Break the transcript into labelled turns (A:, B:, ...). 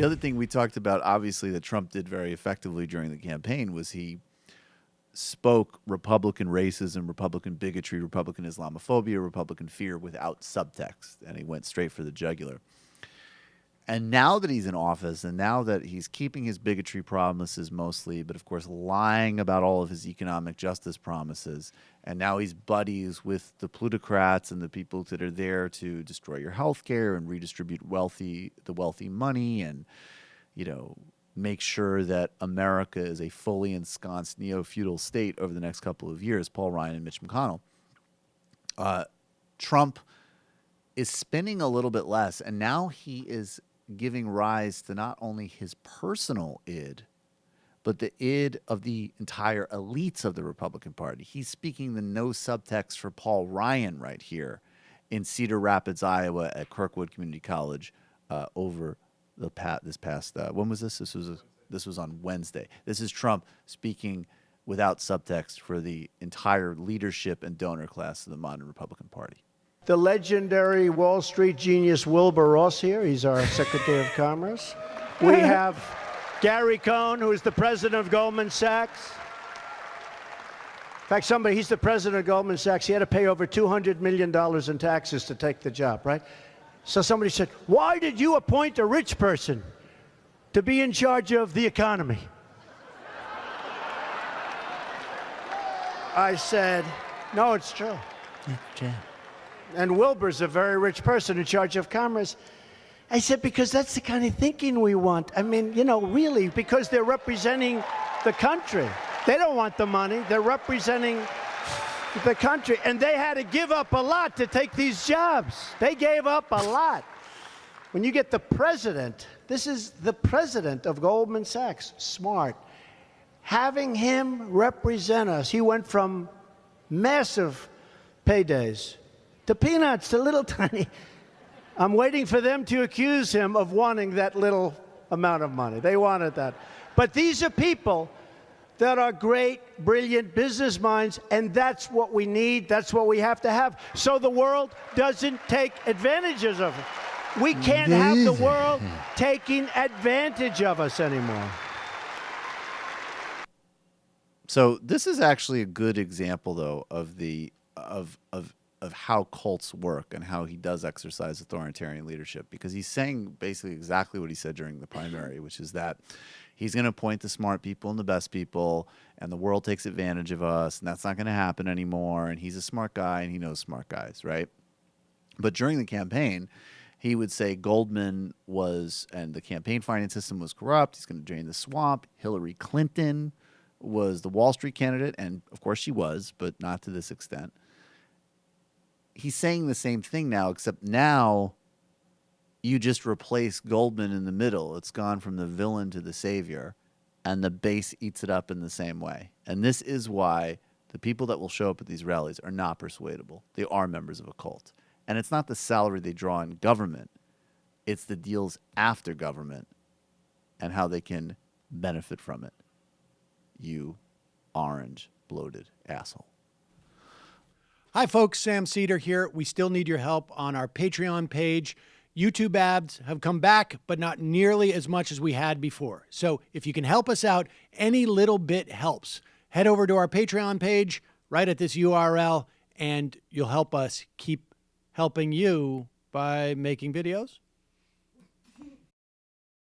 A: The other thing we talked about, obviously, that Trump did very effectively during the campaign was he spoke Republican racism, Republican bigotry, Republican Islamophobia, Republican fear without subtext, and he went straight for the jugular. And now that he's in office, and now that he's keeping his bigotry promises mostly, but of course lying about all of his economic justice promises, and now he's buddies with the plutocrats and the people that are there to destroy your health care and redistribute the wealthy money, and make sure that America is a fully ensconced neo-feudal state over the next couple of years, Paul Ryan and Mitch McConnell. Trump is spinning a little bit less, and now he is giving rise to not only his personal id, but the id of the entire elites of the Republican Party. He's speaking the no subtext for Paul Ryan right here in Cedar Rapids, Iowa, at Kirkwood Community College over this past when was this? This was on Wednesday. This is Trump speaking without subtext for the entire leadership and donor class of the modern Republican Party.
B: The legendary Wall Street genius Wilbur Ross here. He's our Secretary of Commerce. We have Gary Cohn, who is the president of Goldman Sachs. In fact, he's the president of Goldman Sachs. He had to pay over $200 million in taxes to take the job, right? So somebody said, why did you appoint a rich person to be in charge of the economy? I said, no, it's true.
A: Yeah.
B: And Wilbur's a very rich person in charge of commerce. I said, because that's the kind of thinking we want. I mean, really, because they're representing the country. They don't want the money. They're representing the country. And they had to give up a lot to take these jobs. They gave up a lot. When you get the president, this is the president of Goldman Sachs, smart. Having him represent us, he went from massive paydays to peanuts, to little tiny. I'm waiting for them to accuse him of wanting that little amount of money. They wanted that. But these are people that are great, brilliant business minds, and that's what we need. That's what we have to have, so the world doesn't take advantages of it. We can't have the world taking advantage of us anymore.
A: So this is actually a good example, though, of how cults work and how he does exercise authoritarian leadership, because he's saying basically exactly what he said during the primary, which is that he's going to appoint the smart people and the best people, and the world takes advantage of us, and that's not going to happen anymore, and he's a smart guy, and he knows smart guys, right? But during the campaign, he would say Goldman and the campaign finance system was corrupt. He's going to drain the swamp. Hillary Clinton was the Wall Street candidate, and of course she was, but not to this extent. He's saying the same thing now, except now you just replace Goldman in the middle. It's gone from the villain to the savior, and the base eats it up in the same way. And this is why the people that will show up at these rallies are not persuadable. They are members of a cult. And it's not the salary they draw in government. It's the deals after government and how they can benefit from it. You orange bloated asshole.
C: Hi, folks. Sam Seder here. We still need your help on our Patreon page. YouTube ads have come back, but not nearly as much as we had before. So if you can help us out, any little bit helps. Head over to our Patreon page right at this URL, and you'll help us keep helping you by making videos